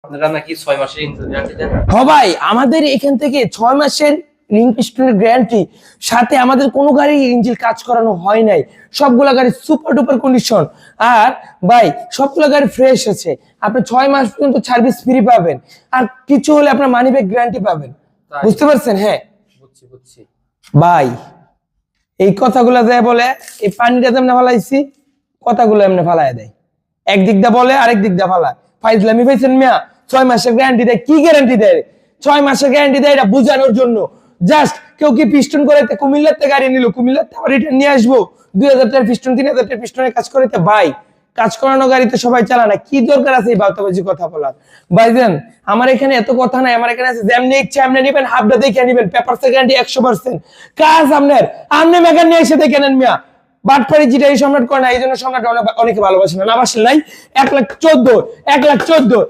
আপনারা নাকি 6 মাসের ইঞ্জিন গ্যারান্টি দেন? হ্যাঁ ভাই, আমাদের এখান থেকে 6 মাসের রিং পিস্টনের গ্যারান্টি, সাথে আমাদের কোনো গাড়ির ইঞ্জিন কাজ করানো হয় নাই, সবগুলা গাড়ি সুপার ডুপার কন্ডিশন। আর ভাই সবগুলা গাড়ি ফ্রেশ আছে, আপনি 6 মাস পর্যন্ত সার্ভিস ফ্রি পাবেন, আর কিছু হলে আপনার মানি ব্যাক গ্যারান্টি পাবেন। বুঝতে পারছেন? হ্যাঁ বুঝছি। ভাই এই কথাগুলা দেয় বলে এই পানিটা যেমন ফালাইছি, কথাগুলো এমনি ফালাই দেয়, একদিক দা বলে আরেক দিক দা ফালায়। ফাইজলামি পাইছেন মিয়া? 6 মাসের গ্যারান্টি দেয়, কি গ্যারান্টি দেয়? 6 মাসের গ্যারান্টি দেয় এটা বোঝানোর জন্য। জাস্ট কেউ কি পিস্টন করাইতে কুমিল্লাতে গাড়ি নিল, কুমিল্লাতে আবার রিটার্ন নিয়ে আসবো 2000 টাকার পিস্টন 3000 টাকার পিস্টনের কাজ করাইতে। ভাই কাজ করানো গাড়িতে সবাই চালায় না, কি দরকার আছে এই বাতাবাজি কথা বলার? ভাইজান আমার এখানে এত কথা নাই, আমার এখানে আছে যেমনি ইচ্ছা এমনি নিবেন, হাফটা দেখে নিবেন, পেপারসের গ্যারান্টি 100%। কাজ আপনার, আপনি মেকার নিয়ে এসে দেখে নেন মিয়া। বাটপাড়ি যেটা এই সম্রাট করে না, এই জন্য সম্রাট অনেকে ভালোবাসে না, না বাসলে নাই। 1,14,000 1,14,000